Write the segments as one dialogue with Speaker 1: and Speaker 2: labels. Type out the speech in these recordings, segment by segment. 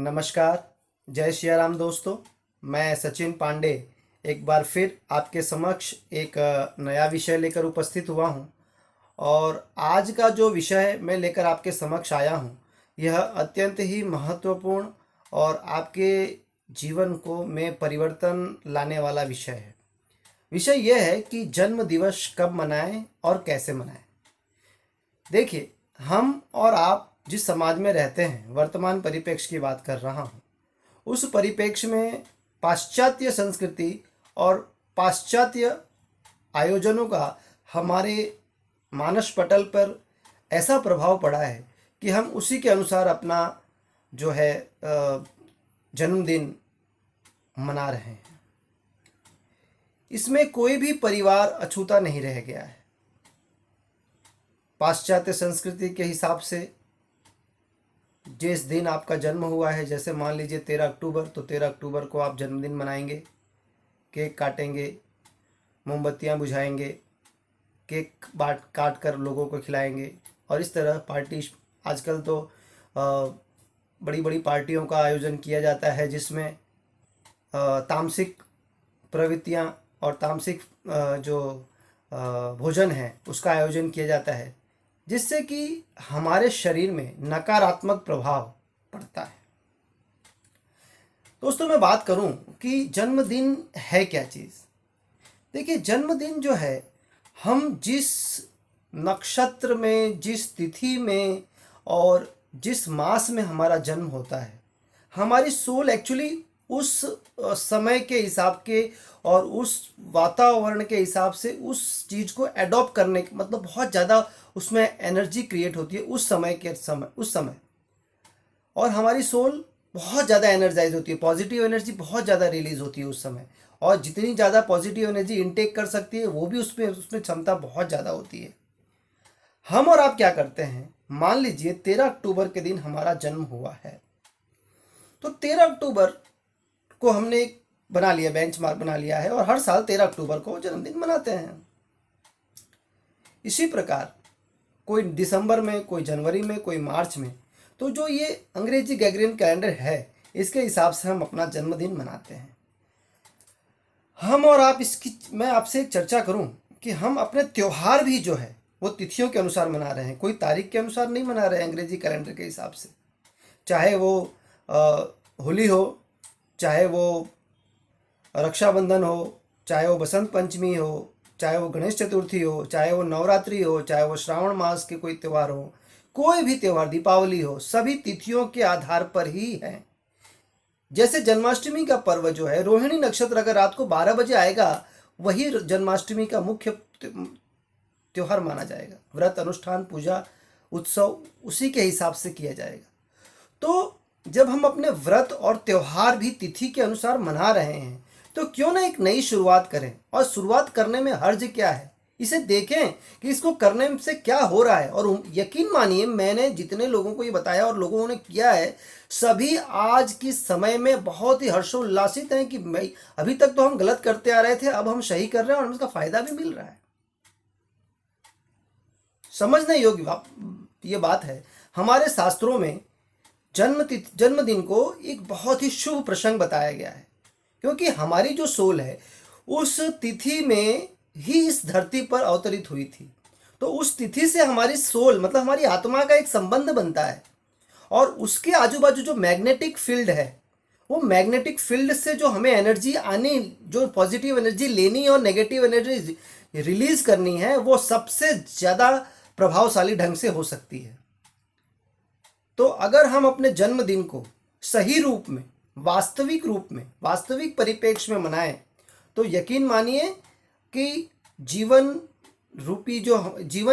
Speaker 1: नमस्कार, जय सिया राम दोस्तों। मैं सचिन पांडे एक बार फिर आपके समक्ष एक नया विषय लेकर उपस्थित हुआ हूं। और आज का जो विषय मैं लेकर आपके समक्ष आया हूं, यह अत्यंत ही महत्वपूर्ण और आपके जीवन को में परिवर्तन लाने वाला विषय है। विषय यह है कि जन्म दिवस कब मनाएं और कैसे मनाएं। देखिए, हम और आप जिस समाज में रहते हैं, वर्तमान परिप्रेक्ष्य की बात कर रहा हूँ, उस परिप्रेक्ष्य में पाश्चात्य संस्कृति और पाश्चात्य आयोजनों का हमारे मानस पटल पर ऐसा प्रभाव पड़ा है कि हम उसी के अनुसार अपना जो है जन्मदिन मना रहे हैं। इसमें कोई भी परिवार अछूता नहीं रह गया है। पाश्चात्य संस्कृति के हिसाब से जिस दिन आपका जन्म हुआ है, जैसे मान लीजिए 13 अक्टूबर, तो 13 अक्टूबर को आप जन्मदिन मनाएंगे, केक काटेंगे, मोमबत्तियां बुझाएंगे, केक काट कर लोगों को खिलाएंगे और इस तरह पार्टी। आजकल तो बड़ी बड़ी पार्टियों का आयोजन किया जाता है जिसमें तामसिक प्रवृत्तियां और तामसिक जो भोजन है उसका आयोजन किया जाता है, जिससे कि हमारे शरीर में नकारात्मक प्रभाव पड़ता है। दोस्तों, मैं बात करूं कि जन्मदिन है क्या चीज़। देखिए, जन्मदिन जो है, हम जिस नक्षत्र में, जिस तिथि में और जिस मास में हमारा जन्म होता है, हमारी सोल एक्चुअली उस समय के हिसाब के और उस वातावरण के हिसाब से उस चीज़ को एडॉप्ट करने के मतलब बहुत ज़्यादा उसमें एनर्जी क्रिएट होती है उस समय। और हमारी सोल बहुत ज़्यादा एनर्जाइज होती है, पॉजिटिव एनर्जी बहुत ज़्यादा रिलीज होती है उस समय। और जितनी ज़्यादा पॉजिटिव एनर्जी इनटेक कर सकती है, वो भी उसमें क्षमता बहुत ज़्यादा होती है। हम और आप क्या करते हैं, मान लीजिए 13 अक्टूबर के दिन हमारा जन्म हुआ है, तो 13 अक्टूबर को हमने एक बना लिया, बेंचमार्क बना लिया है और हर साल 13 अक्टूबर को जन्मदिन मनाते हैं। इसी प्रकार कोई दिसंबर में, कोई जनवरी में, कोई मार्च में, तो जो ये अंग्रेजी ग्रेगोरियन कैलेंडर है, इसके हिसाब से हम अपना जन्मदिन मनाते हैं। हम और आप मैं आपसे एक चर्चा करूं कि हम अपने त्योहार भी जो है वो तिथियों के अनुसार मना रहे हैं, कोई तारीख के अनुसार नहीं मना रहे हैं अंग्रेजी कैलेंडर के हिसाब से। चाहे वो होली हो, चाहे वो रक्षाबंधन हो, चाहे वो बसंत पंचमी हो, चाहे वो गणेश चतुर्थी हो, चाहे वो नवरात्रि हो, चाहे वो श्रावण मास के कोई त्यौहार हो, कोई भी त्यौहार, दीपावली हो, सभी तिथियों के आधार पर ही है। जैसे जन्माष्टमी का पर्व जो है, रोहिणी नक्षत्र अगर रात को 12 बजे आएगा, वही जन्माष्टमी का मुख्य त्योहार माना जाएगा। व्रत, अनुष्ठान, पूजा, उत्सव उसी के हिसाब से किया जाएगा। तो जब हम अपने व्रत और त्योहार भी तिथि के अनुसार मना रहे हैं, तो क्यों ना एक नई शुरुआत करें। और शुरुआत करने में हर्ज क्या है, इसे देखें कि इसको करने से क्या हो रहा है। और यकीन मानिए, मैंने जितने लोगों को ये बताया और लोगों ने किया है, सभी आज के समय में बहुत ही हर्षोल्लासित हैं कि मैं अभी तक तो हम गलत करते आ रहे थे, अब हम सही कर रहे हैं और हमें इसका फायदा भी मिल रहा है। समझने योग्य ये बात है। हमारे शास्त्रों में जन्मदिन को एक बहुत ही शुभ प्रसंग बताया गया है, क्योंकि हमारी जो सोल है उस तिथि में ही इस धरती पर अवतरित हुई थी। तो उस तिथि से हमारी सोल मतलब हमारी आत्मा का एक संबंध बनता है। और उसके आजू बाजू जो मैग्नेटिक फील्ड है, वो मैग्नेटिक फील्ड से जो हमें एनर्जी आनी, जो पॉजिटिव एनर्जी लेनी और नेगेटिव एनर्जी रिलीज करनी है, वो सबसे ज़्यादा प्रभावशाली ढंग से हो सकती है। तो अगर हम अपने जन्मदिन को सही रूप में, वास्तविक रूप में, वास्तविक परिप्रेक्ष्य में मनाएं, तो यकीन मानिए कि जीवन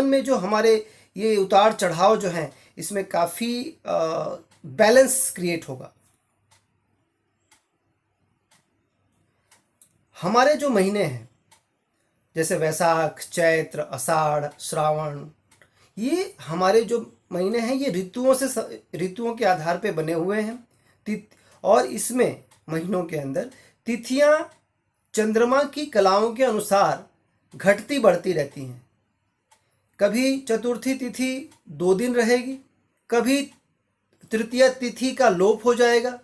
Speaker 1: में जो हमारे ये उतार चढ़ाव जो हैं, इसमें काफ़ी बैलेंस क्रिएट होगा। हमारे जो महीने हैं, जैसे वैशाख, चैत्र, आषाढ़, श्रावण, ये हमारे जो महीने हैं, ये ऋतुओं के आधार पे बने हुए हैं। और इसमें महीनों के अंदर तिथियां चंद्रमा की कलाओं के अनुसार घटती बढ़ती रहती हैं। कभी चतुर्थी तिथि 2 दिन रहेगी, कभी तृतीया तिथि का लोप हो जाएगा।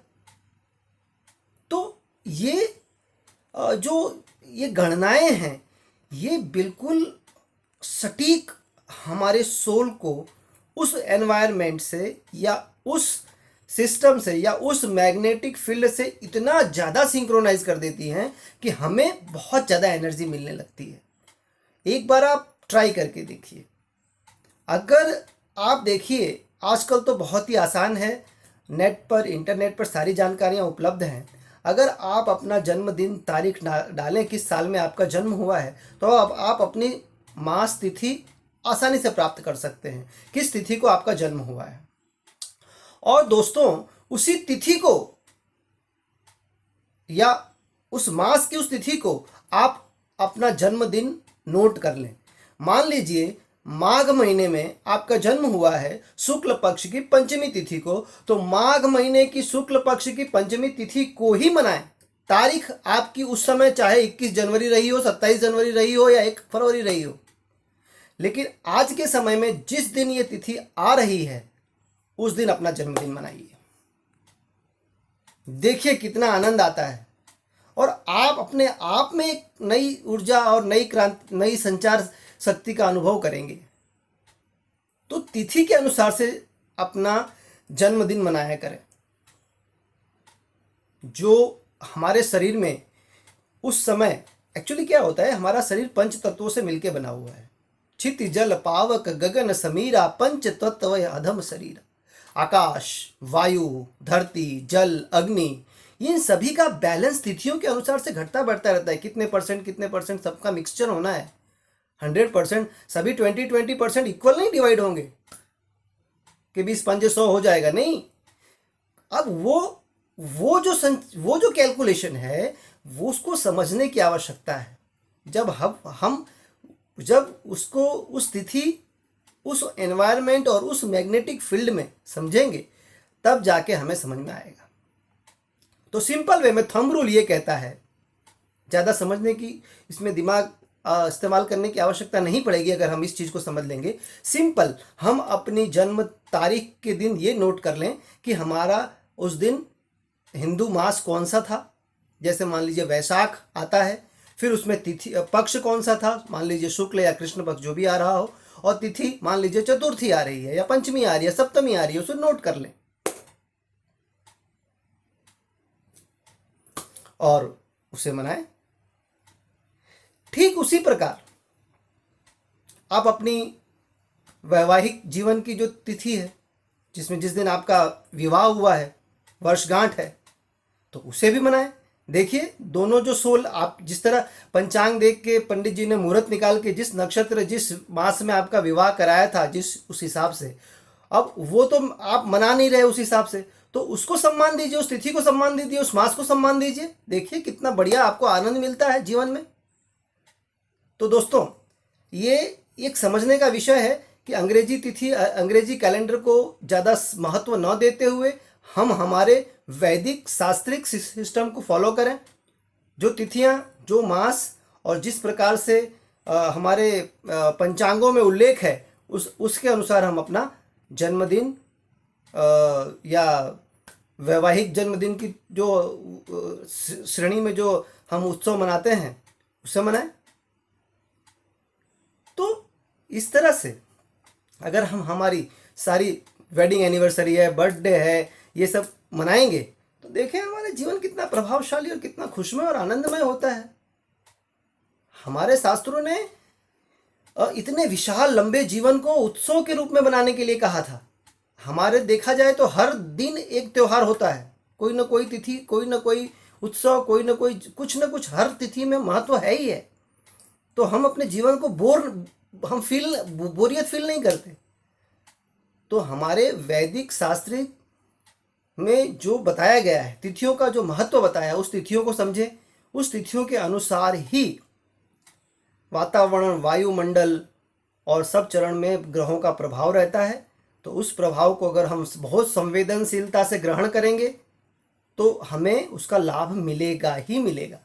Speaker 1: तो ये जो ये गणनाएं हैं ये बिल्कुल सटीक हमारे सोल को उस एनवायरनमेंट से या उस सिस्टम से या उस मैग्नेटिक फील्ड से इतना ज़्यादा सिंक्रोनाइज कर देती हैं कि हमें बहुत ज़्यादा एनर्जी मिलने लगती है। एक बार आप ट्राई करके देखिए। अगर आप देखिए आजकल तो बहुत ही आसान है, नेट पर इंटरनेट पर सारी जानकारियाँ उपलब्ध हैं। अगर आप अपना जन्मदिन तारीख डालें किस साल में आपका जन्म हुआ है तो अब आप अपनी मास तिथि आसानी से प्राप्त कर सकते हैं, किस तिथि को आपका जन्म हुआ है। और दोस्तों उसी तिथि को या उस मास की उस तिथि को आप अपना जन्मदिन नोट कर लें। मान लीजिए माघ महीने में आपका जन्म हुआ है शुक्ल पक्ष की पंचमी तिथि को, तो माघ महीने की शुक्ल पक्ष की पंचमी तिथि को ही मनाएं। तारीख आपकी उस समय चाहे 21 जनवरी रही हो, 27 जनवरी रही हो या 1 फरवरी रही हो, लेकिन आज के समय में जिस दिन ये तिथि आ रही है उस दिन अपना जन्मदिन मनाइए। देखिए कितना आनंद आता है और आप अपने आप में एक नई ऊर्जा और नई संचार शक्ति का अनुभव करेंगे। तो तिथि के अनुसार से अपना जन्मदिन मनाया करें। जो हमारे शरीर में उस समय एक्चुअली क्या होता है, हमारा शरीर पंच तत्वों से मिलकर बना हुआ है। क्षिति जल पावक गगन समीरा पंच तत्व अधम शरीर। आकाश, वायु, धरती, जल, अग्नि, इन सभी का बैलेंस तिथियों के अनुसार से घटता बढ़ता रहता है। कितने परसेंट सबका मिक्सचर होना है। 100% सभी 20% इक्वल नहीं डिवाइड होंगे कि 20-5 हो जाएगा, नहीं। अब वो जो कैलकुलेशन है वो उसको समझने की आवश्यकता है। जब उसको उस तिथि उस एनवायरनमेंट और उस मैग्नेटिक फील्ड में समझेंगे तब जाके हमें समझ में आएगा। तो सिंपल वे में थंब रूल ये कहता है, ज़्यादा समझने की इसमें दिमाग इस्तेमाल करने की आवश्यकता नहीं पड़ेगी अगर हम इस चीज़ को समझ लेंगे। सिंपल हम अपनी जन्म तारीख के दिन ये नोट कर लें कि हमारा उस दिन हिंदू मास कौन सा था। जैसे मान लीजिए वैशाख आता है, फिर उसमें तिथि पक्ष कौन सा था, मान लीजिए शुक्ल या कृष्ण पक्ष जो भी आ रहा हो, और तिथि मान लीजिए चतुर्थी आ रही है या पंचमी आ रही है, सप्तमी आ रही है, उसे नोट कर लें और उसे मनाएं। ठीक उसी प्रकार आप अपनी वैवाहिक जीवन की जो तिथि है, जिस दिन आपका विवाह हुआ है, वर्षगांठ है, तो उसे भी मनाएं। देखिए दोनों जो सोल, आप जिस तरह पंचांग देख के पंडित जी ने मुहूर्त निकाल के जिस नक्षत्र जिस मास में आपका विवाह कराया था उस हिसाब से, अब वो तो आप मना नहीं रहे उस हिसाब से, तो उसको सम्मान दीजिए, उस तिथि को सम्मान दीजिए, उस मास को सम्मान दीजिए। देखिए कितना बढ़िया आपको आनंद मिलता है जीवन में। तो दोस्तों ये एक समझने का विषय है कि अंग्रेजी कैलेंडर को ज़्यादा महत्व न देते हुए हम हमारे वैदिक शास्त्रिक सिस्टम को फॉलो करें। जो तिथियां, जो मास और जिस प्रकार से हमारे पंचांगों में उल्लेख है उसके अनुसार हम अपना जन्मदिन या वैवाहिक जन्मदिन की जो श्रेणी में जो हम उत्सव मनाते हैं उसे मनाएं। तो इस तरह से अगर हम हमारी सारी वेडिंग एनिवर्सरी है, बर्थडे है, ये सब मनाएंगे तो देखें हमारे जीवन कितना प्रभावशाली और कितना खुशमय और आनंदमय होता है। हमारे शास्त्रों ने इतने विशाल लंबे जीवन को उत्सव के रूप में बनाने के लिए कहा था। हमारे देखा जाए तो हर दिन एक त्योहार होता है, कोई ना कोई तिथि, कोई ना कोई उत्सव, कोई ना कोई कुछ ना कुछ, हर तिथि में महत्व है ही है। तो हम अपने जीवन को बोरियत फील नहीं करते। तो हमारे वैदिक शास्त्र में जो बताया गया है, तिथियों का जो महत्व बताया है, उस तिथियों को समझें। उस तिथियों के अनुसार ही वातावरण, वायुमंडल और सब चरण में ग्रहों का प्रभाव रहता है। तो उस प्रभाव को अगर हम बहुत संवेदनशीलता से ग्रहण करेंगे तो हमें उसका लाभ मिलेगा ही मिलेगा।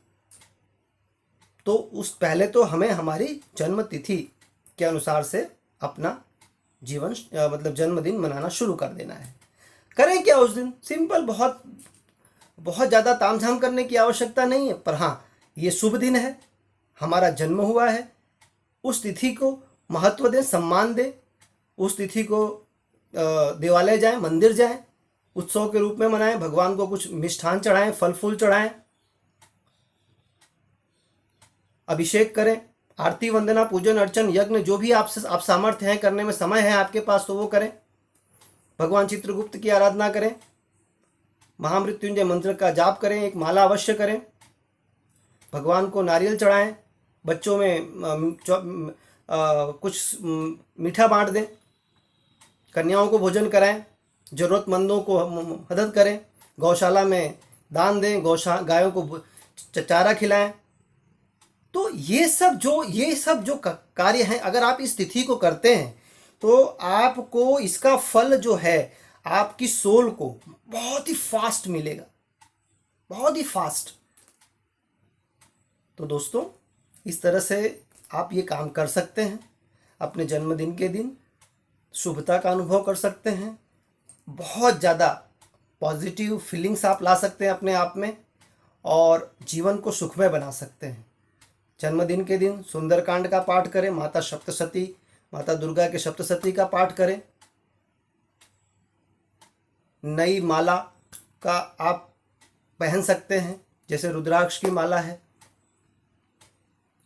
Speaker 1: तो पहले तो हमें हमारी जन्म तिथि के अनुसार से अपना जन्मदिन मनाना शुरू कर देना है। करें क्या उस दिन? सिंपल, बहुत बहुत ज़्यादा तामझाम करने की आवश्यकता नहीं है, पर हाँ, ये शुभ दिन है, हमारा जन्म हुआ है, उस तिथि को महत्व दें, सम्मान दें। उस तिथि को देवालय जाएं, मंदिर जाएं, उत्सव के रूप में मनाएं, भगवान को कुछ मिष्ठान चढ़ाएं, फल फूल चढ़ाएं, अभिषेक करें, आरती वंदना पूजन अर्चन यज्ञ जो भी आप सामर्थ्य है करने में, समय है आपके पास तो वो करें। भगवान चित्रगुप्त की आराधना करें, महामृत्युंजय मंत्र का जाप करें, एक माला अवश्य करें, भगवान को नारियल चढ़ाएं, बच्चों में कुछ मीठा बांट दें, कन्याओं को भोजन कराएं, ज़रूरतमंदों को मदद करें, गौशाला में दान दें, गायों को चारा खिलाएं। तो ये सब जो कार्य हैं, अगर आप इस तिथि को करते हैं तो आपको इसका फल जो है आपकी सोल को बहुत ही फास्ट मिलेगा, बहुत ही फास्ट। तो दोस्तों, इस तरह से आप ये काम कर सकते हैं, अपने जन्मदिन के दिन शुभता का अनुभव कर सकते हैं, बहुत ज़्यादा पॉजिटिव फीलिंग्स आप ला सकते हैं अपने आप में, और जीवन को सुखमय बना सकते हैं। जन्मदिन के दिन सुंदरकांड का पाठ करें, माता सप्तशती, माता दुर्गा के सप्तशती का पाठ करें, नई माला का आप पहन सकते हैं, जैसे रुद्राक्ष की माला है।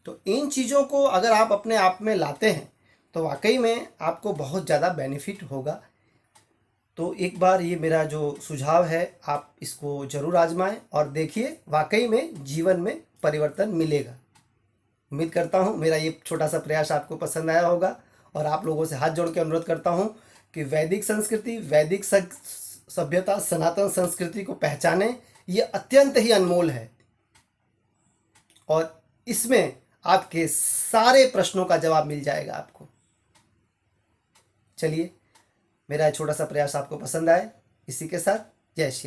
Speaker 1: तो इन चीज़ों को अगर आप अपने आप में लाते हैं तो वाकई में आपको बहुत ज़्यादा बेनिफिट होगा। तो एक बार ये मेरा जो सुझाव है, आप इसको ज़रूर आजमाएं और देखिए, वाकई में जीवन में परिवर्तन मिलेगा। उम्मीद करता हूँ मेरा ये छोटा सा प्रयास आपको पसंद आया होगा, और आप लोगों से हाथ जोड़ के अनुरोध करता हूँ कि वैदिक संस्कृति, वैदिक सभ्यता, सनातन संस्कृति को पहचानें। ये अत्यंत ही अनमोल है और इसमें आपके सारे प्रश्नों का जवाब मिल जाएगा आपको। चलिए, मेरा छोटा सा प्रयास आपको पसंद आए, इसी के साथ जय श्री